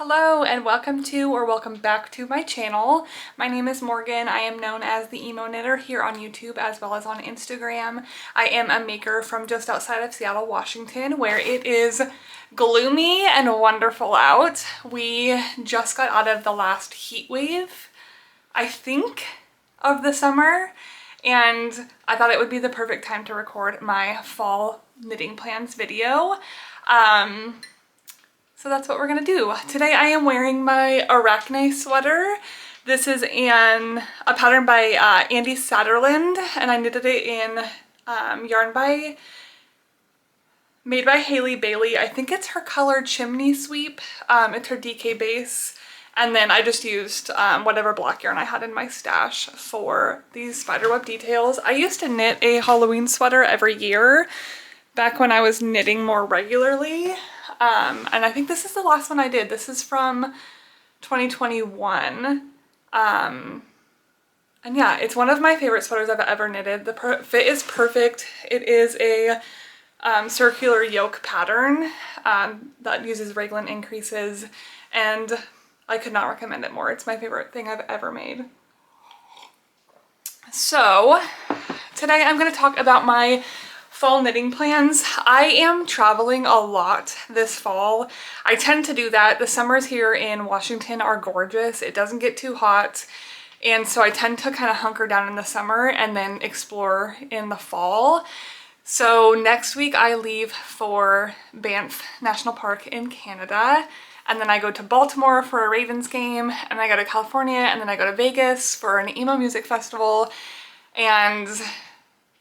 Hello and welcome to or welcome back to my channel. My name is Morgan. I am known as the Emo Knitter here on YouTube as well as on Instagram. I am a maker from just outside of Seattle, Washington, where it is gloomy and wonderful out. We just got out of the last heat wave, I think, of the summer, and I thought it would be the perfect time to record my fall knitting plans video. So that's what we're gonna do. Today I am wearing my Arachne sweater. This is a pattern by Andy Satterland, and I knitted it in made by Haley Bailey. I think it's her color Chimney Sweep. It's her DK base. And then I just used whatever black yarn I had in my stash for these spiderweb details. I used to knit a Halloween sweater every year back when I was knitting more regularly. And I think this is the last one I did. This is from 2021. And yeah, it's one of my favorite sweaters I've ever knitted. The fit is perfect. It is a circular yoke pattern that uses raglan increases, and I could not recommend it more. It's my favorite thing I've ever made. So today I'm going to talk about my fall knitting plans. I am traveling a lot this fall. I tend to do that. The summers here in Washington are gorgeous. It doesn't get too hot. And so I tend to kind of hunker down in the summer and then explore in the fall. So next week I leave for Banff National Park in Canada. And then I go to Baltimore for a Ravens game. And I go to California. And then I go to Vegas for an emo music festival. And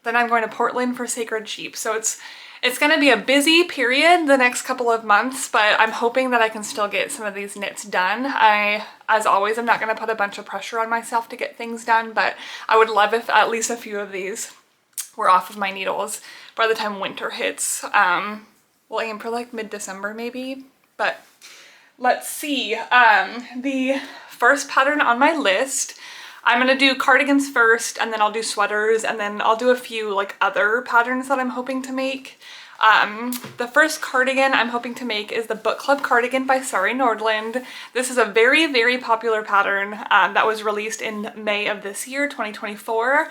then I'm going to Portland for Sacred Sheep. So it's going to be a busy period the next couple of months, but I'm hoping that I can still get some of these knits done. As always, I'm not going to put a bunch of pressure on myself to get things done, but I would love if at least a few of these were off of my needles by the time winter hits. We'll aim for like mid-December maybe, but let's see. The first pattern on my list, I'm gonna do cardigans first, and then I'll do sweaters, and then I'll do a few like other patterns that I'm hoping to make. The first cardigan I'm hoping to make is the Book Club cardigan by Sari Nordlund. This is a very, very popular pattern that was released in May of this year, 2024.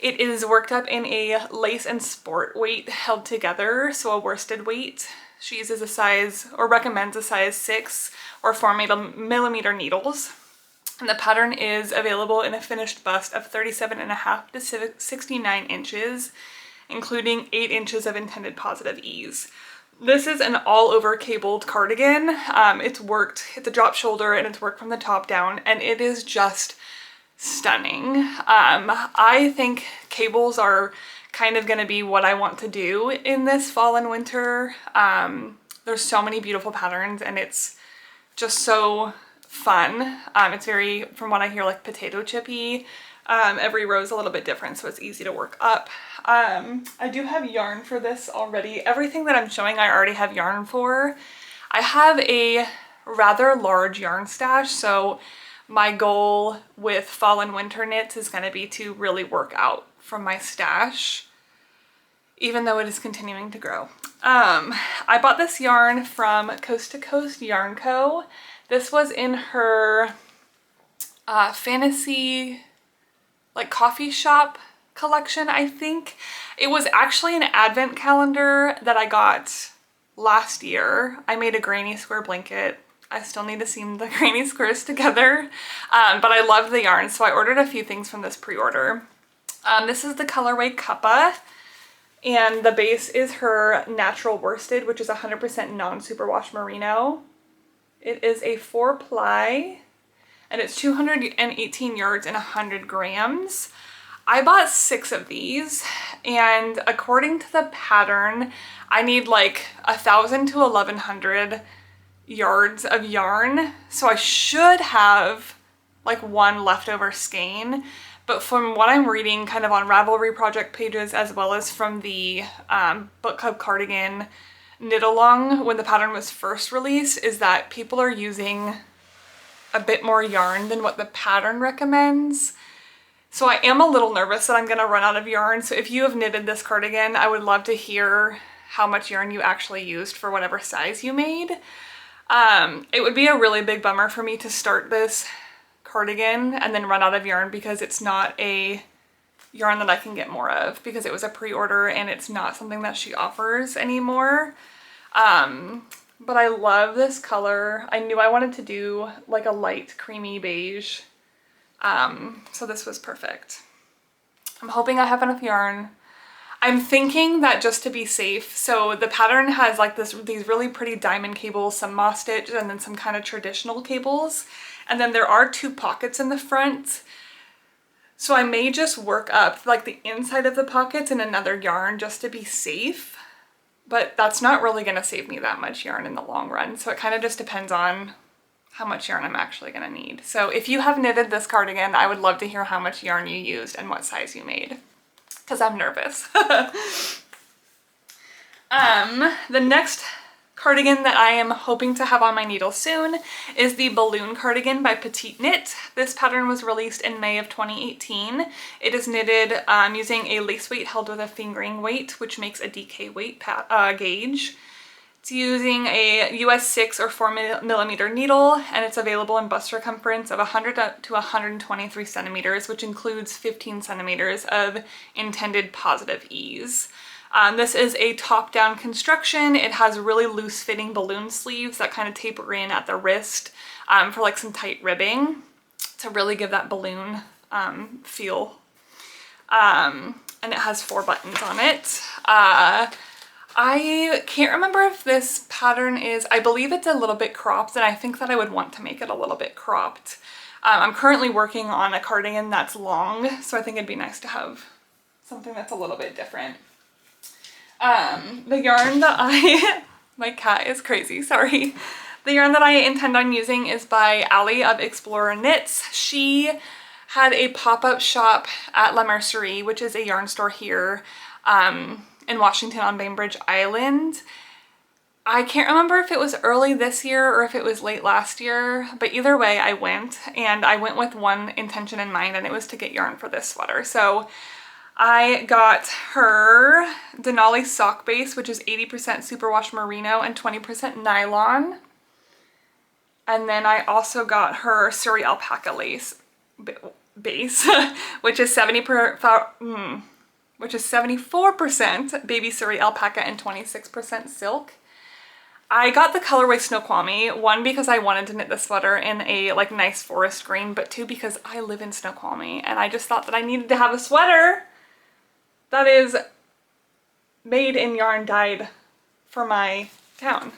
It is worked up in a lace and sport weight held together, so a worsted weight. She uses a size, or recommends a size 6 or 4mm needles. And the pattern is available in a finished bust of 37.5 to 69 inches, including 8 inches of intended positive ease. This is an all-over cabled cardigan. It's a drop shoulder, and it's worked from the top down, and it is just stunning. I think cables are kind of going to be what I want to do in this fall and winter. There's so many beautiful patterns, and it's just so fun. It's very, from what I hear, like potato chippy. Every row is a little bit different, so it's easy to work up. I do have yarn for this already. Everything that I'm showing I already have yarn for. I have a rather large yarn stash, so my goal with fall and winter knits is going to be to really work out from my stash, even though it is continuing to grow. I bought this yarn from Coast to Coast Yarn Co. This was in her fantasy like coffee shop collection, I think. It was actually an advent calendar that I got last year. I made a granny square blanket. I still need to seam the granny squares together, but I love the yarn, so I ordered a few things from this pre-order. This is the colorway Cuppa, and the base is her natural worsted, which is 100% non-superwash merino. It is a 4-ply, and it's 218 yards and 100 grams. I bought 6 of these, and according to the pattern, I need like 1,000 to 1,100 yards of yarn, so I should have like one leftover skein. But from what I'm reading kind of on Ravelry project pages, as well as from the Book Club cardigan knit along when the pattern was first released, is that people are using a bit more yarn than what the pattern recommends. So I am a little nervous that I'm gonna run out of yarn. So if you have knitted this cardigan, I would love to hear how much yarn you actually used for whatever size you made. It would be a really big bummer for me to start this cardigan and then run out of yarn because it's not a yarn that I can get more of because it was a pre-order and it's not something that she offers anymore. But I love this color. I knew I wanted to do like a light creamy beige. So this was perfect. I'm hoping I have enough yarn. I'm thinking that just to be safe, so the pattern has like these really pretty diamond cables, some moss stitch, and then some kind of traditional cables. And then there are 2 pockets in the front. So I may just work up like the inside of the pockets in another yarn just to be safe, but that's not really gonna save me that much yarn in the long run. So it kind of just depends on how much yarn I'm actually gonna need. So if you have knitted this cardigan, I would love to hear how much yarn you used and what size you made, because I'm nervous. The next cardigan that I am hoping to have on my needle soon is the Balloon Cardigan by Petite Knit. This pattern was released in May of 2018. It is knitted using a lace weight held with a fingering weight, which makes a DK weight gauge. It's using a US 6 or 4mm needle, and it's available in bust circumference of 100 to 123 centimeters, which includes 15 centimeters of intended positive ease. This is a top-down construction. It has really loose-fitting balloon sleeves that kind of taper in at the wrist for like some tight ribbing to really give that balloon feel. And it has 4 buttons on it. I can't remember if this pattern is, I believe it's a little bit cropped, and I think that I would want to make it a little bit cropped. I'm currently working on a cardigan that's long, so I think it'd be nice to have something that's a little bit different. The yarn that my cat is crazy, sorry. The yarn that I intend on using is by Allie of Explorer Knits. She had a pop-up shop at La Mercerie, which is a yarn store here in Washington on Bainbridge Island. I can't remember if it was early this year or if it was late last year, but either way I went, and I went with one intention in mind, and it was to get yarn for this sweater. So I got her Denali sock base, which is 80% superwash merino and 20% nylon. And then I also got her Sari alpaca lace base, which is 74% baby Sari alpaca and 26% silk. I got the colorway Snoqualmie, 1 because I wanted to knit the sweater in a like nice forest green, but 2 because I live in Snoqualmie and I just thought that I needed to have a sweater that is made in yarn dyed for my town.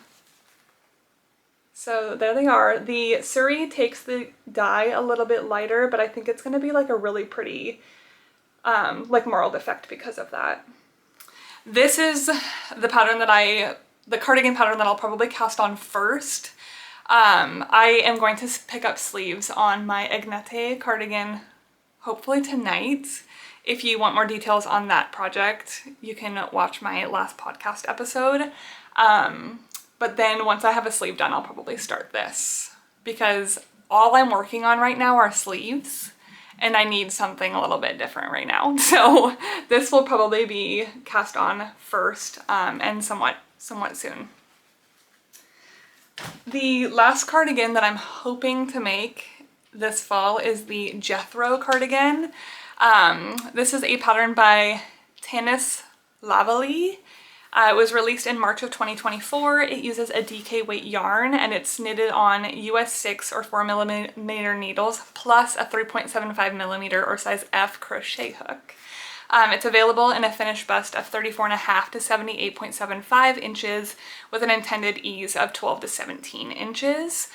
So there they are. The Sari takes the dye a little bit lighter, but I think it's gonna be like a really pretty like marled effect because of that. This is the pattern that the cardigan pattern that I'll probably cast on first. I am going to pick up sleeves on my Agnete cardigan hopefully tonight. If you want more details on that project, you can watch my last podcast episode. But then once I have a sleeve done, I'll probably start this because all I'm working on right now are sleeves and I need something a little bit different right now. So this will probably be cast on first and somewhat soon. The last cardigan that I'm hoping to make this fall is the Jethro cardigan. This is a pattern by Tanis Lavalley. It was released in March of 2024. It uses a DK weight yarn and it's knitted on US 6 or 4mm needles plus a 3.75mm or size F crochet hook. It's available in a finished bust of 34.5 to 78.75 inches with an intended ease of 12 to 17 inches.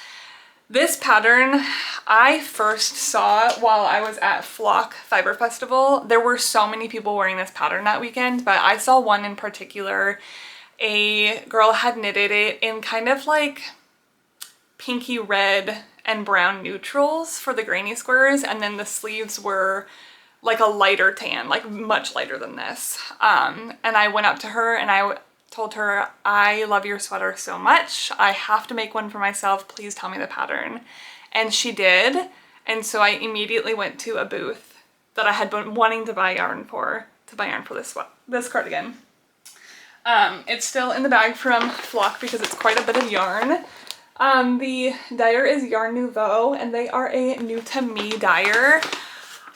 This pattern I first saw while I was at Flock Fiber Festival. There were so many people wearing this pattern that weekend, but I saw one in particular. A girl had knitted it in kind of like pinky red and brown neutrals for the granny squares, and then the sleeves were like a lighter tan, like much lighter than this. And I went up to her and I told her, I love your sweater so much. I have to make one for myself. Please tell me the pattern. And she did. And so I immediately went to a booth that I had been wanting to buy yarn for this cardigan. It's still in the bag from Flock because it's quite a bit of yarn. The dyer is Yarn Nouveau, and they are a new to me dyer.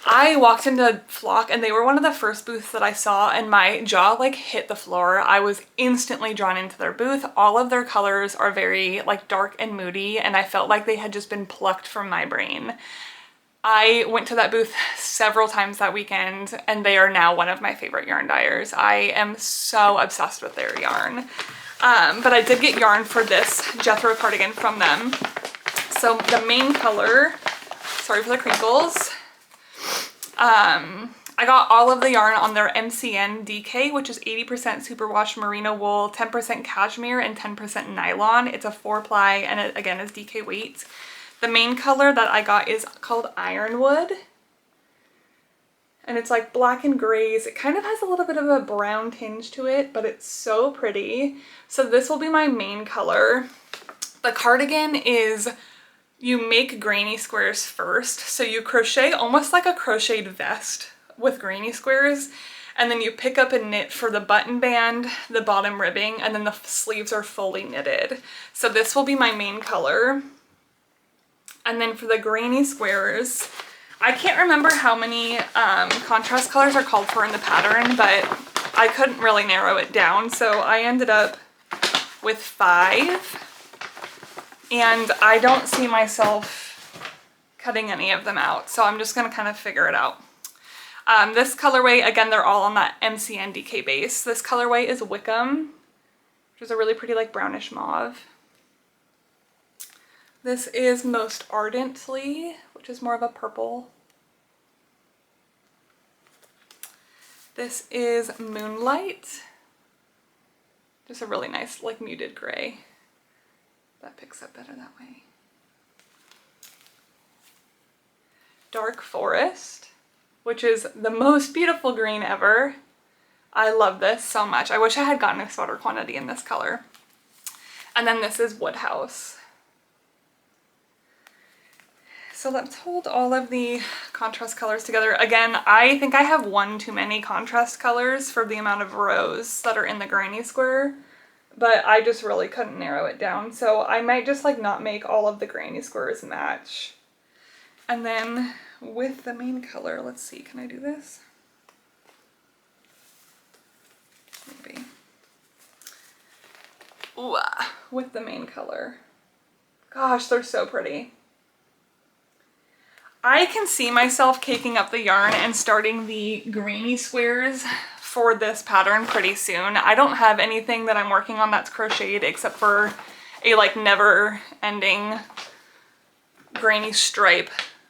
I walked into Flock and they were one of the first booths that I saw, and my jaw like hit the floor. I was instantly drawn into their booth. All of their colors are very like dark and moody, and I felt like they had just been plucked from my brain. I went to that booth several times that weekend, and they are now one of my favorite yarn dyers. I am so obsessed with their yarn. But I did get yarn for this Jethro cardigan from them. So the main color, sorry for the crinkles, I got all of the yarn on their MCN DK, which is 80% superwash merino wool, 10% cashmere, and 10% nylon. It's a 4-ply, and it again is DK weight. The main color that I got is called Ironwood, and it's like black and grays. It kind of has a little bit of a brown tinge to it, but it's so pretty. So this will be my main color. The cardigan is, you make granny squares first. So you crochet almost like a crocheted vest with granny squares, and then you pick up and knit for the button band, the bottom ribbing, and then the sleeves are fully knitted. So this will be my main color. And then for the granny squares, I can't remember how many contrast colors are called for in the pattern, but I couldn't really narrow it down. So I ended up with 5, and I don't see myself cutting any of them out. So I'm just gonna kind of figure it out. This colorway, again, they're all on that MCN DK base. This colorway is Wickham, which is a really pretty like brownish mauve. This is Most Ardently, which is more of a purple. This is Moonlight. Just a really nice like muted gray. That picks up better that way. Dark Forest, which is the most beautiful green ever. I love this so much. I wish I had gotten a sweater quantity in this color. And then this is Woodhouse. So let's hold all of the contrast colors together. Again, I think I have one too many contrast colors for the amount of rows that are in the granny square, but I just really couldn't narrow it down. So I might just like not make all of the granny squares match. And then with the main color, let's see, can I do this? Maybe. Ooh, with the main color. Gosh, they're so pretty. I can see myself caking up the yarn and starting the granny squares for this pattern pretty soon. I don't have anything that I'm working on that's crocheted except for a like never ending granny stripe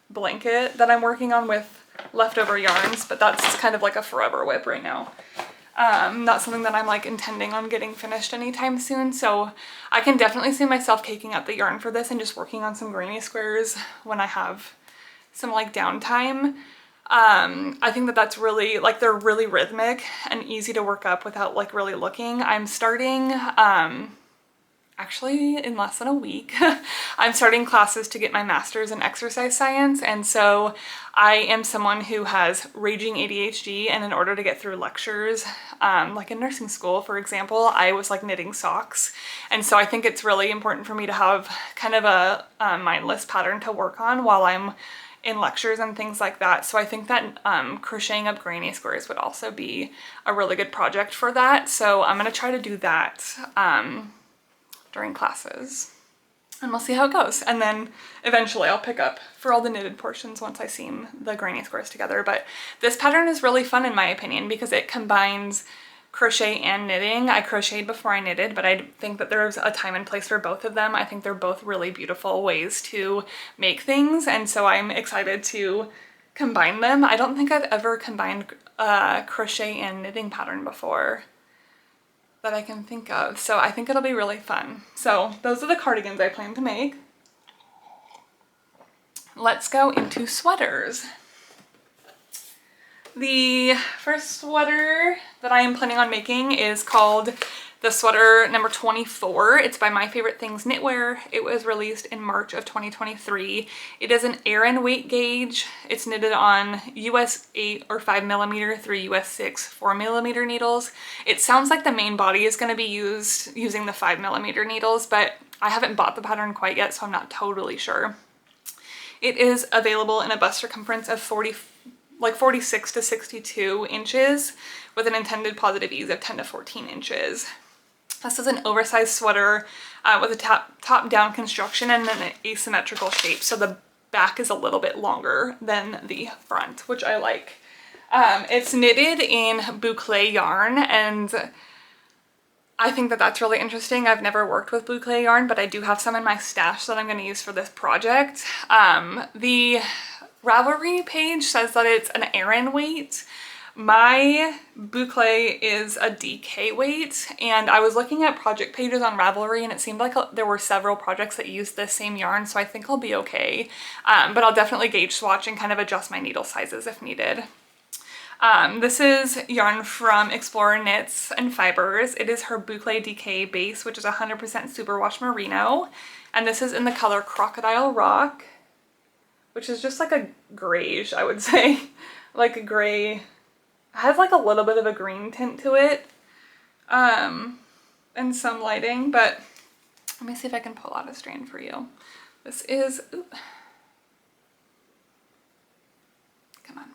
blanket that I'm working on with leftover yarns, but that's kind of like a forever whip right now. Not something that I'm like intending on getting finished anytime soon, so I can definitely see myself caking up the yarn for this and just working on some granny squares when I have some like downtime. I think that that's really like, they're really rhythmic and easy to work up without like really looking. I'm starting actually in less than a week. I'm starting classes to get my master's in exercise science, and so I am someone who has raging ADHD, and in order to get through lectures, like in nursing school, for example, I was like knitting socks. And so I think it's really important for me to have kind of a mindless pattern to work on while I'm in lectures and things like that. So I think that crocheting up granny squares would also be a really good project for that. So I'm gonna try to do that during classes, and we'll see how it goes. And then eventually I'll pick up for all the knitted portions once I seam the granny squares together. But this pattern is really fun in my opinion because it combines crochet and knitting. I crocheted before I knitted, but I think that there's a time and place for both of them. I think they're both really beautiful ways to make things, and so I'm excited to combine them. I don't think I've ever combined crochet and knitting pattern before that I can think of, so I think it'll be really fun. So those are the cardigans I plan to make. Let's go into sweaters. The first sweater that I am planning on making is called the sweater number 24. It's by My Favorite Things Knitwear. It was released in March of 2023. It is an Aran weight gauge. It's knitted on US 8 or 5mm through US 6 4mm needles. It sounds like the main body is going to be used using the 5mm needles, but I haven't bought the pattern quite yet, so I'm not totally sure. It is available in a bust circumference of 46 to 62 inches with an intended positive ease of 10 to 14 inches. This is an oversized sweater with a top-down construction and an asymmetrical shape, so the back is a little bit longer than the front, which I like. It's knitted in boucle yarn, and I think that that's really interesting. I've never worked with boucle yarn, but I do have some in my stash that I'm going to use for this project. The Ravelry page says that it's an Aran weight. My boucle is a DK weight, and I was looking at project pages on Ravelry, and it seemed like there were several projects that used the same yarn, so I think I'll be okay. But I'll definitely gauge swatch and kind of adjust my needle sizes if needed. This is yarn from Explorer Knits and Fibers. It is her Boucle DK base, which is 100% superwash merino. And this is in the color Crocodile Rock, which is just like a grayish, I would say. Like a gray. It has like a little bit of a green tint to it. And some lighting, but let me see if I can pull out a strand for you. This is, come on.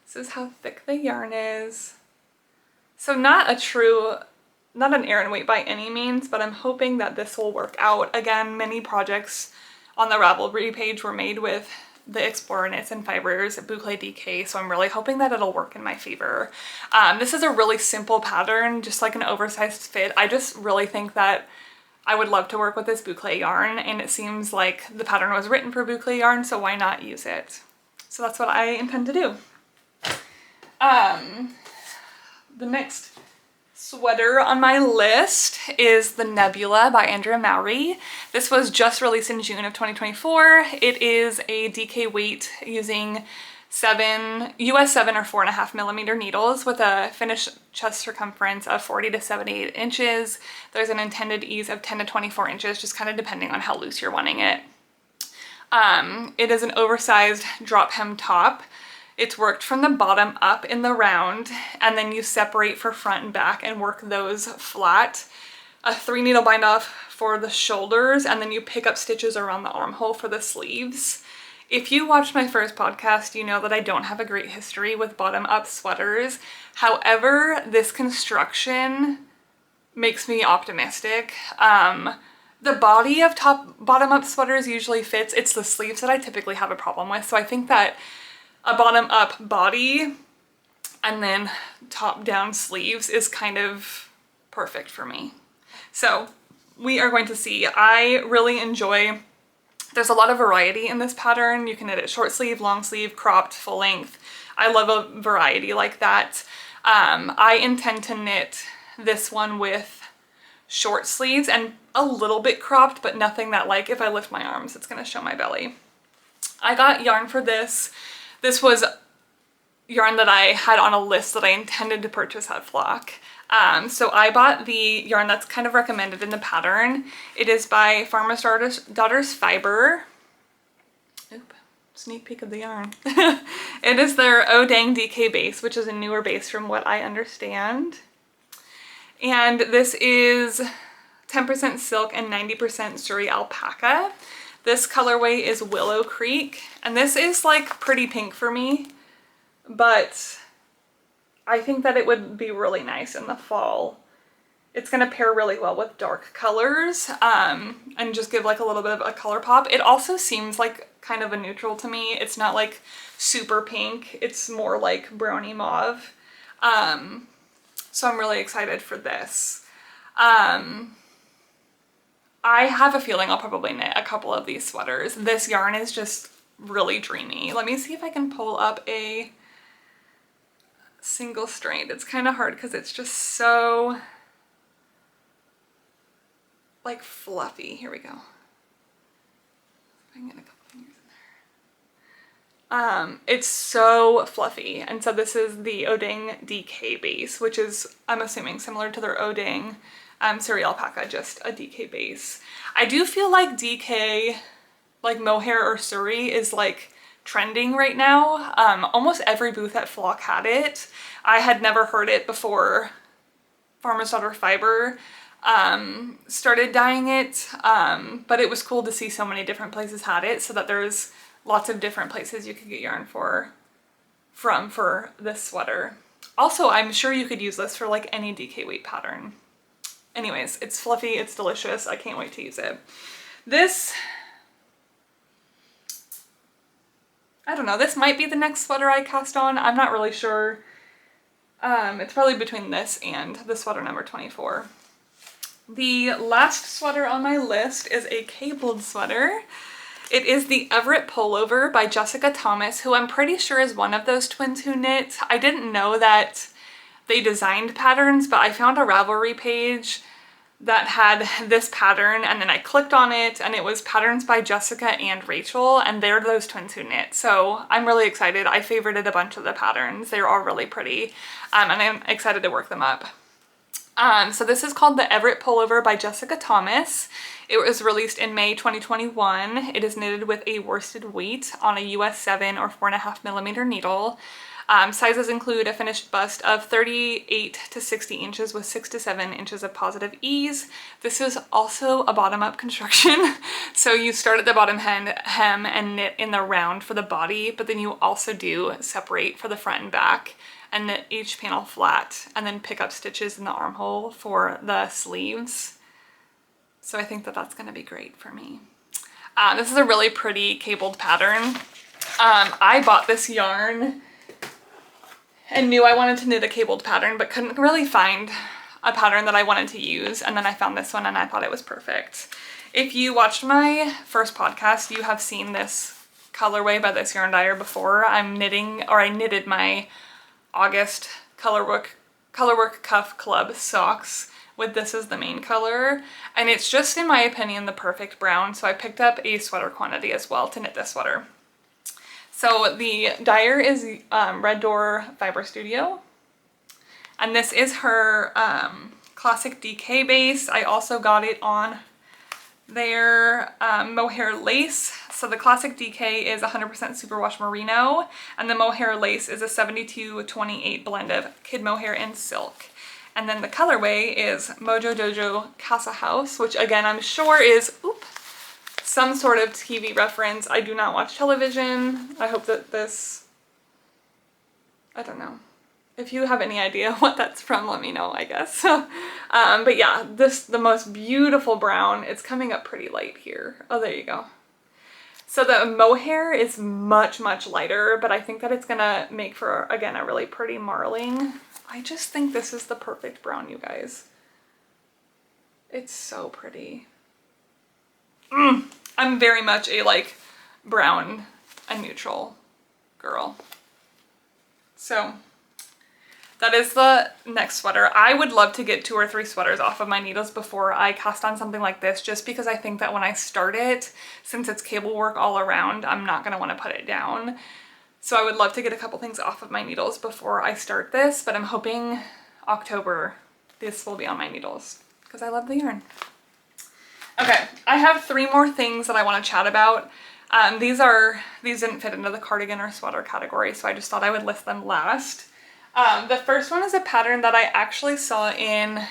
This is how thick the yarn is. So not an Aran weight by any means, but I'm hoping that this will work out. Again, many projects on the Ravelry page were made with the Explorer Knits and Fibers Boucle DK, so I'm really hoping that it'll work in my favor. This is a really simple pattern, just like an oversized fit. I just really think that I would love to work with this boucle yarn, and it seems like the pattern was written for boucle yarn, so why not use it? So that's what I intend to do. The next sweater on my list is the Nebula by Andrea Mowry. This was just released in June of 2024. It is a DK weight using US 7 or 4.5 millimeter needles with a finished chest circumference of 40 to 78 inches. There's an intended ease of 10 to 24 inches, just kind of depending on how loose you're wanting it. It is an oversized drop hem top. It's worked from the bottom up in the round, and then you separate for front and back and work those flat. A 3 needle bind off for the shoulders, and then you pick up stitches around the armhole for the sleeves. If you watched my first podcast, you know that I don't have a great history with bottom up sweaters. However, this construction makes me optimistic. The body of bottom up sweaters usually fits. It's the sleeves that I typically have a problem with, so I think that a bottom up body and then top down sleeves is kind of perfect for me. So we are going to see. I really enjoy, there's a lot of variety in this pattern. You can knit it short sleeve, long sleeve, cropped, full length. I love a variety like that. I intend to knit this one with short sleeves and a little bit cropped, but nothing that, like, if I lift my arms, it's gonna show my belly. I got yarn for this. This was yarn that I had on a list that I intended to purchase at Flock. So I bought the yarn that's kind of recommended in the pattern. It is by Farmer's Daughter's Fiber. Oop, sneak peek of the yarn. It is their Oh Dang DK base, which is a newer base from what I understand. And this is 10% silk and 90% Sari alpaca. This colorway is Willow Creek, and this is like pretty pink for me, but I think that it would be really nice in the fall. It's gonna pair really well with dark colors and just give like a little bit of a color pop. It also seems like kind of a neutral to me. It's not like super pink, it's more like browny mauve. So I'm really excited for this. I have a feeling I'll probably knit a couple of these sweaters. This yarn is just really dreamy. Let me see if I can pull up a single strand. It's kind of hard because it's just so like fluffy. Here we go. I can get a couple fingers in there. It's so fluffy. And so this is the Oding DK base, which is, I'm assuming, similar to their Oding Sari alpaca, just a DK base. I do feel like DK, like mohair or Sari, is like trending right now. Almost every booth at Flock had it. I had never heard it before Farmer's Daughter Fiber. started dyeing it, but it was cool to see so many different places had it, so that there's lots of different places you could get yarn from for this sweater. Also, I'm sure you could use this for like any DK weight pattern. Anyways, it's fluffy, it's delicious, I can't wait to use it. This, I don't know, this might be the next sweater I cast on, I'm not really sure. It's probably between this and the sweater number 24. The last sweater on my list is a cabled sweater. It is the Everett pullover by Jessica Thomas, who I'm pretty sure is one of those twins who knit. I didn't know that they designed patterns, but I found a Ravelry page that had this pattern, and then I clicked on it and it was patterns by Jessica and Rachel, and they're those twins who knit. So I'm really excited. I favorited a bunch of the patterns. They're all really pretty, and I'm excited to work them up. So this is called the Everett pullover by Jessica Thomas. It was released in May 2021. It is knitted with a worsted weight on a US 7 or 4.5mm needle. Sizes include a finished bust of 38 to 60 inches with 6 to 7 inches of positive ease. This is also a bottom-up construction. So you start at the bottom hem and knit in the round for the body, but then you also do separate for the front and back and knit each panel flat, and then pick up stitches in the armhole for the sleeves. So I think that that's gonna be great for me. This is a really pretty cabled pattern. I bought this yarn and knew I wanted to knit a cabled pattern, but couldn't really find a pattern that I wanted to use, and then I found this one and I thought it was perfect. If you watched my first podcast, you have seen this colorway by this yarn dyer before. I knitted my August Colorwork Cuff Club socks with this as the main color, and it's just, in my opinion, the perfect brown, so I picked up a sweater quantity as well to knit this sweater. So the dyer is Red Door Fiber Studio, and this is her classic DK base. I also got it on their mohair lace. So the classic DK is 100% superwash merino, and the mohair lace is a 72-28 blend of kid mohair and silk. And then the colorway is Mojo Dojo Casa House, which again I'm sure is some sort of TV reference. I do not watch television. I hope that this, I don't know. If you have any idea what that's from, let me know, I guess. But yeah, the most beautiful brown. It's coming up pretty light here. Oh, there you go. So the mohair is much, much lighter, but I think that it's gonna make for, again, a really pretty marling. I just think this is the perfect brown, you guys. It's so pretty. I'm very much a like brown and neutral girl. So that is the next sweater. I would love to get 2 or 3 sweaters off of my needles before I cast on something like this, just because I think that when I start it, since it's cable work all around, I'm not gonna wanna put it down. So I would love to get a couple things off of my needles before I start this, but I'm hoping October this will be on my needles because I love the yarn. Okay, I have 3 more things that I want to chat about. These didn't fit into the cardigan or sweater category, so I just thought I would list them last. The first one is a pattern that I actually saw in,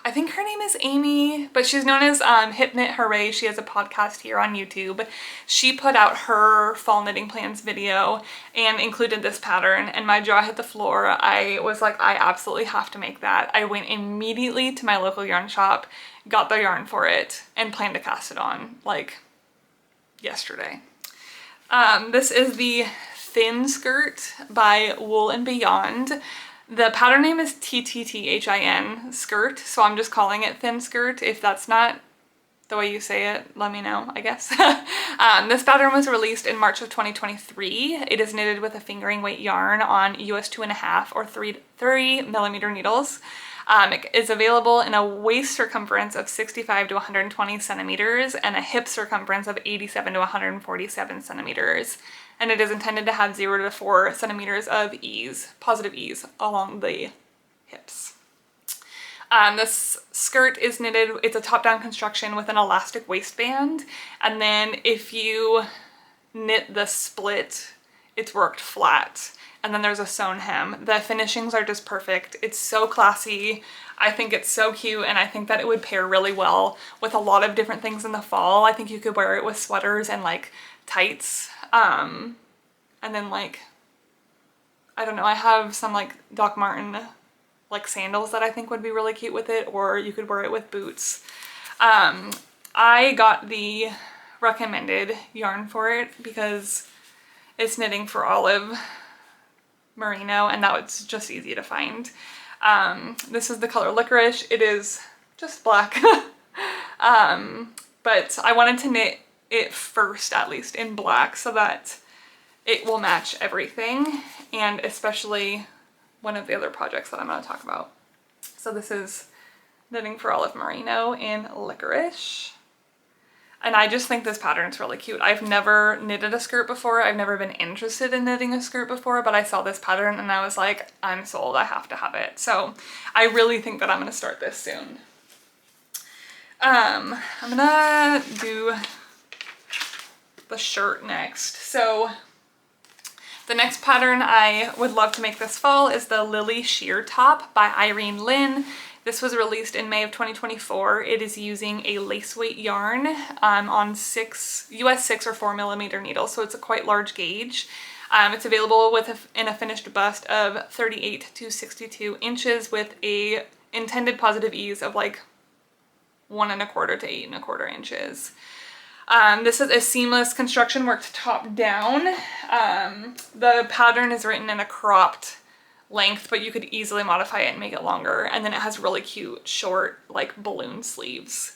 I think her name is Amy, but she's known as Hip Knit Hooray. She has a podcast here on YouTube. She put out her fall knitting plans video and included this pattern, and my jaw hit the floor. I was like, I absolutely have to make that. I went immediately to my local yarn shop, got the yarn for it, and planned to cast it on like yesterday. This is the Thin Skirt by Wool and Beyond. The pattern name is TTTHIN skirt, so I'm just calling it Thin Skirt. If that's not the way you say it, let me know, I guess. This pattern was released in March of 2023. It is knitted with a fingering weight yarn on US 2.5 or 3mm needles. It is available in a waist circumference of 65 to 120 centimeters and a hip circumference of 87 to 147 centimeters. And it is intended to have 0 to 4 centimeters of ease, positive ease, along the hips. This skirt is knitted, it's a top-down construction with an elastic waistband, and then if you knit the split it's worked flat. And then there's a sewn hem. The finishings are just perfect. It's so classy. I think it's so cute, and I think that it would pair really well with a lot of different things in the fall. I think you could wear it with sweaters and like tights. And then like, I don't know, I have some like Doc Marten like sandals that I think would be really cute with it, or you could wear it with boots. I got the recommended yarn for it because it's knitting for olive merino, and that was just easy to find. This is the color licorice. It is just black. But I wanted to knit it first, at least in black, so that it will match everything, and especially one of the other projects that I'm going to talk about. So this is knitting for olive merino in licorice. And I just think this pattern's really cute. I've never knitted a skirt before. I've never been interested in knitting a skirt before, but I saw this pattern and I was like, I'm sold, I have to have it. So I really think that I'm gonna start this soon. I'm gonna do the shirt next. So the next pattern I would love to make this fall is the Lily Sheer Top by Irene Lynn. This was released in May of 2024. It is using a lace weight yarn on US 6 or 4mm needles, so it's a quite large gauge. It's available in a finished bust of 38 to 62 inches with a intended positive ease of like 1¼ to 8¼ inches. This is a seamless construction worked top down. The pattern is written in a cropped length, but you could easily modify it and make it longer. And then it has really cute short like balloon sleeves.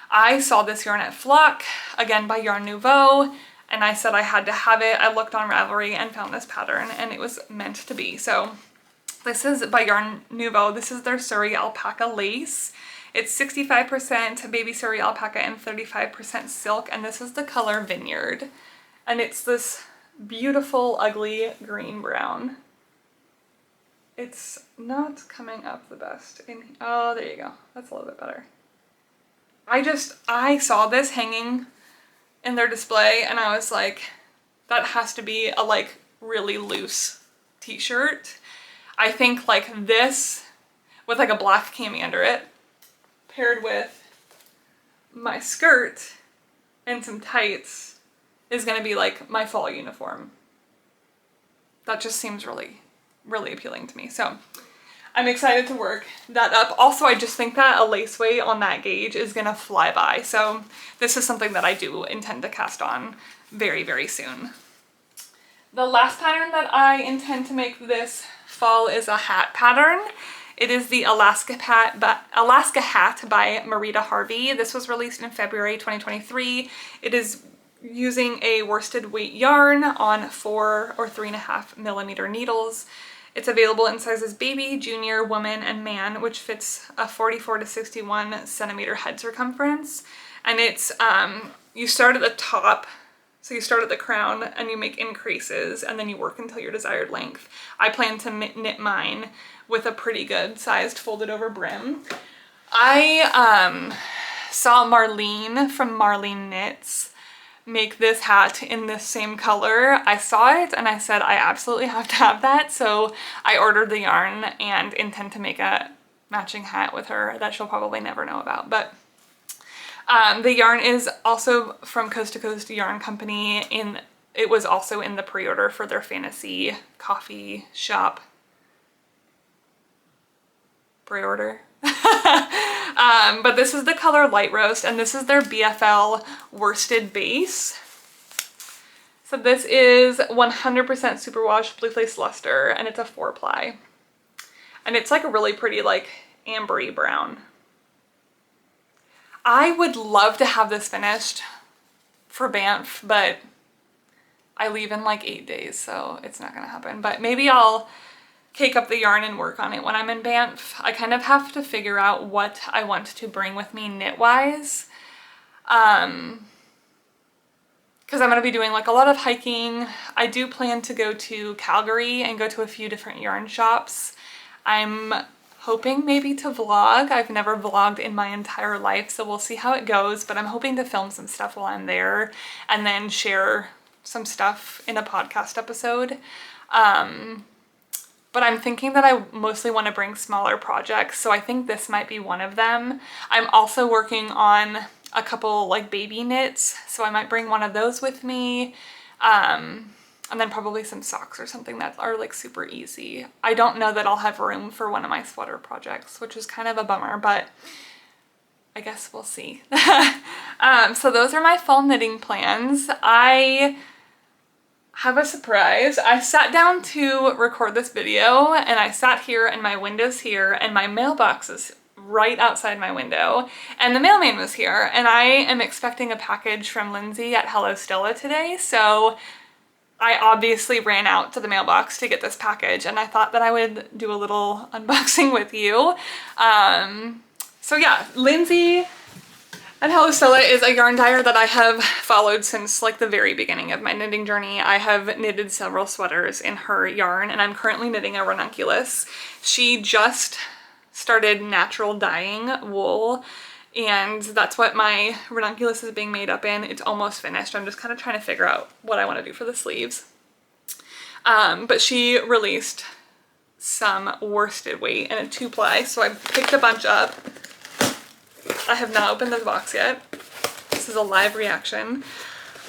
I saw this yarn at Flock, again by Yarn Nouveau, and I said I had to have it. I looked on Ravelry and found this pattern, and it was meant to be. So this is by Yarn Nouveau. This is their Sari alpaca lace. It's 65% baby Sari alpaca and 35% silk, and this is the color Vineyard. And it's this beautiful, ugly green brown. It's not coming up the best. Oh, there you go. That's a little bit better. I saw this hanging in their display and I was like, that has to be a like really loose t-shirt. I think like this with like a black cami under it, paired with my skirt and some tights, is gonna be like my fall uniform. That just seems really appealing to me. So I'm excited to work that up. Also, I just think that a lace weight on that gauge is gonna fly by. So this is something that I do intend to cast on very, very soon. The last pattern that I intend to make this fall is a hat pattern. It is the Alaska Hat by Marita Harvey. This was released in February 2023. It is using a worsted weight yarn on 4 or 3.5mm needles. It's available in sizes baby, junior, woman, and man, which fits a 44 to 61 centimeter head circumference. And it's, you start at the top, so you start at the crown and you make increases and then you work until your desired length. I plan to knit mine with a pretty good sized folded over brim. I saw Marlene from Marlene Knits make this hat in this same color. I saw it and I said I absolutely have to have that, so I ordered the yarn and intend to make a matching hat with her that she'll probably never know about. But the yarn is also from Coast to Coast Yarn Company. It was also in the pre-order for their fantasy coffee shop pre-order. But this is the color Light Roast, and this is their BFL worsted base. So this is 100% superwash blue face luster, and it's a 4-ply. And it's like a really pretty like ambery brown. I would love to have this finished for Banff, but I leave in like 8 days, so it's not gonna happen. But maybe I'll cake up the yarn and work on it when I'm in Banff. I kind of have to figure out what I want to bring with me knit-wise. Because I'm going to be doing like a lot of hiking. I do plan to go to Calgary and go to a few different yarn shops. I'm hoping maybe to vlog. I've never vlogged in my entire life, so we'll see how it goes, but I'm hoping to film some stuff while I'm there and then share some stuff in a podcast episode. But I'm thinking that I mostly want to bring smaller projects, so I think this might be one of them. I'm also working on a couple like baby knits, so I might bring one of those with me. And then probably some socks or something that are like super easy. I don't know that I'll have room for one of my sweater projects, which is kind of a bummer, but I guess we'll see. So those are my fall knitting plans. I have a surprise. I sat down to record this video and I sat here and my window's here and my mailbox is right outside my window and the mailman was here and I am expecting a package from Lindsay at Hello Stella today. So I obviously ran out to the mailbox to get this package and I thought that I would do a little unboxing with you. So yeah, Lindsay and Hello Stella is a yarn dyer that I have followed since like the very beginning of my knitting journey. I have knitted several sweaters in her yarn and I'm currently knitting a ranunculus. She just started natural dyeing wool and that's what my ranunculus is being made up in. It's almost finished. I'm just kind of trying to figure out what I want to do for the sleeves. But she released some worsted weight and a 2-ply, so I picked a bunch up. I have not opened this box yet. This is a live reaction.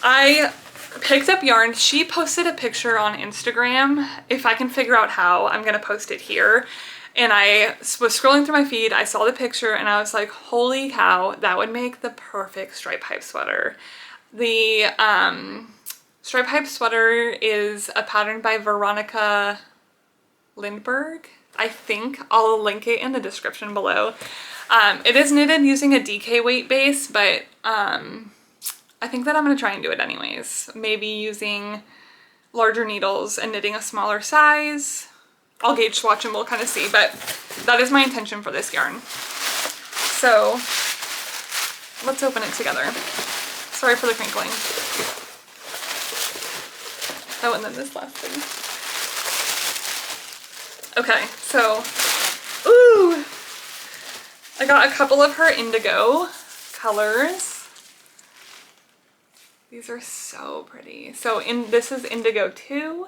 I picked up yarn. She posted a picture on Instagram. If I can figure out how, I'm gonna post it here. And I was scrolling through my feed, I saw the picture and I was like, holy cow, that would make the perfect stripe pipe sweater. The stripe pipe sweater is a pattern by Veronica Lindberg. I think I'll link it in the description below. It is knitted using a DK weight base, but I think that I'm gonna try and do it anyways. Maybe using larger needles and knitting a smaller size. I'll gauge swatch and we'll kind of see, but that is my intention for this yarn. So let's open it together. Sorry for the crinkling. Oh, and then this last thing. Okay, so, ooh! I got a couple of her indigo colors. These are so pretty. So this is indigo 2.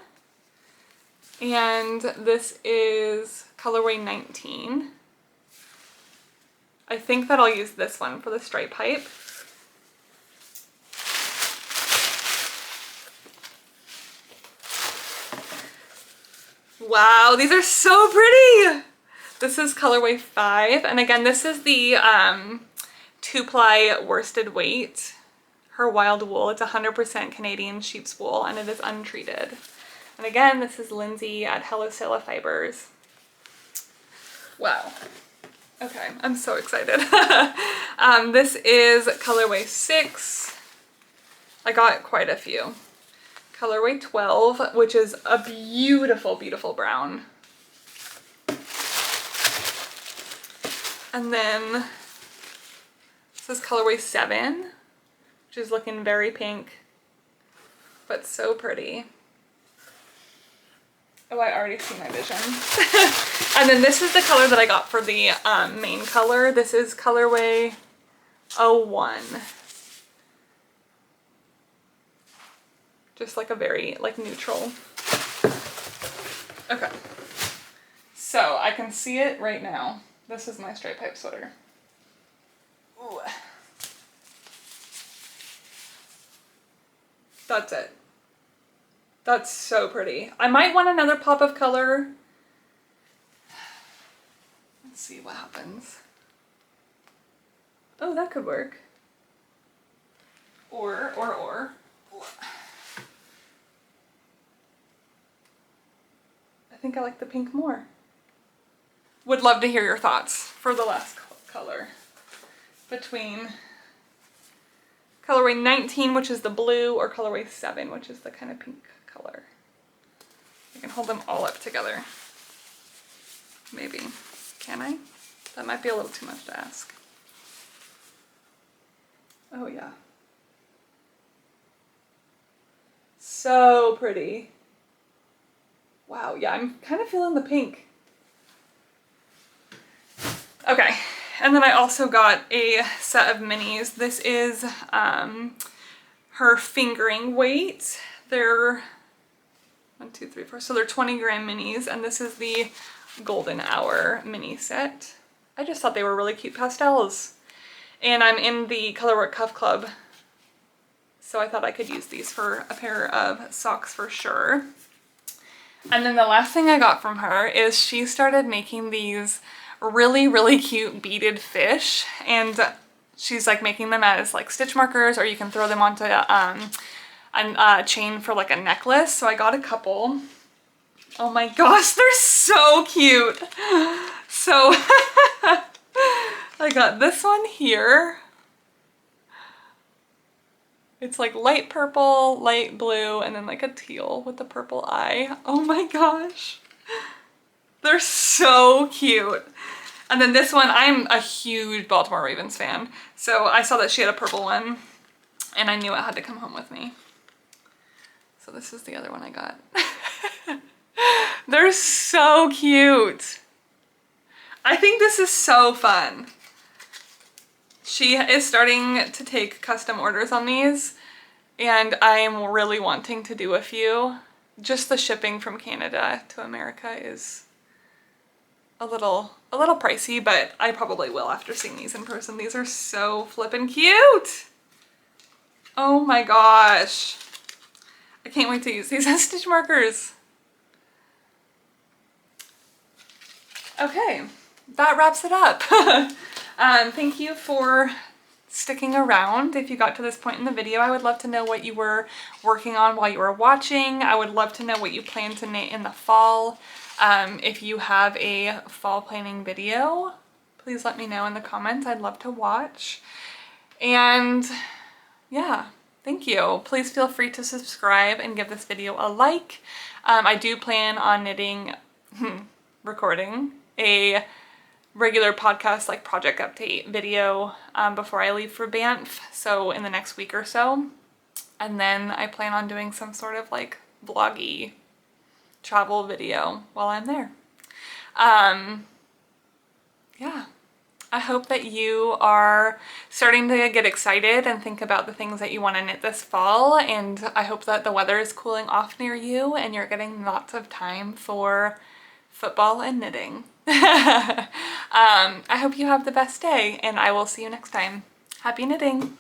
And this is colorway 19. I think that I'll use this one for the stripe pipe. Wow, these are so pretty! This is colorway 5, and again, this is the 2-ply worsted weight. Her wild wool, it's 100% Canadian sheep's wool, and it is untreated. And again, this is Lindsay at Hello Stella Fibers. Wow. Okay, I'm so excited. This is colorway 6. I got quite a few. Colorway 12, which is a beautiful, beautiful brown. And then this is colorway 7, which is looking very pink, but so pretty. Oh, I already see my vision. And then this is the color that I got for the main color. This is colorway 01. Just like a very like neutral. Okay. So I can see it right now. This is my stripe pipe sweater. Ooh. That's it. That's so pretty. I might want another pop of color. Let's see what happens. Oh, that could work. Or. I think I like the pink more. Would love to hear your thoughts for the last color. Between colorway 19, which is the blue, or colorway 7, which is the kind of pink color. I can hold them all up together. Maybe. Can I? That might be a little too much to ask. Oh yeah. So pretty. Wow, yeah, I'm kind of feeling the pink. Okay, and then I also got a set of minis. This is her fingering weight. They're 1, 2, 3, 4. So they're 20-gram minis, and this is the Golden Hour mini set. I just thought they were really cute pastels. And I'm in the Colorwork Cuff Club, so I thought I could use these for a pair of socks for sure. And then the last thing I got from her is she started making these really, really cute beaded fish, and she's like making them as like stitch markers, or you can throw them onto a chain for like a necklace. So I got a couple. Oh my gosh, they're so cute. So I got this one here. It's like light purple, light blue, and then like a teal with the purple eye. Oh my gosh. They're so cute. And then this one, I'm a huge Baltimore Ravens fan. So I saw that she had a purple one, and I knew it had to come home with me. So this is the other one I got. They're so cute. I think this is so fun. She is starting to take custom orders on these, and I'm really wanting to do a few. Just the shipping from Canada to America is a little pricey, but I probably will after seeing these in person. These are so flippin' cute. Oh my gosh. I can't wait to use these as stitch markers. Okay, that wraps it up. Thank you for sticking around. If you got to this point in the video, I would love to know what you were working on while you were watching. I would love to know what you plan to knit in the fall. If you have a fall planning video, please let me know in the comments. I'd love to watch. And yeah, thank you. Please feel free to subscribe and give this video a like. I do plan on recording a regular podcast like project update video before I leave for Banff, so in the next week or so. And then I plan on doing some sort of like vloggy travel video while I'm there. Yeah, I hope that you are starting to get excited and think about the things that you want to knit this fall, and I hope that the weather is cooling off near you and you're getting lots of time for football and knitting. I hope you have the best day, and I will see you next time. Happy knitting!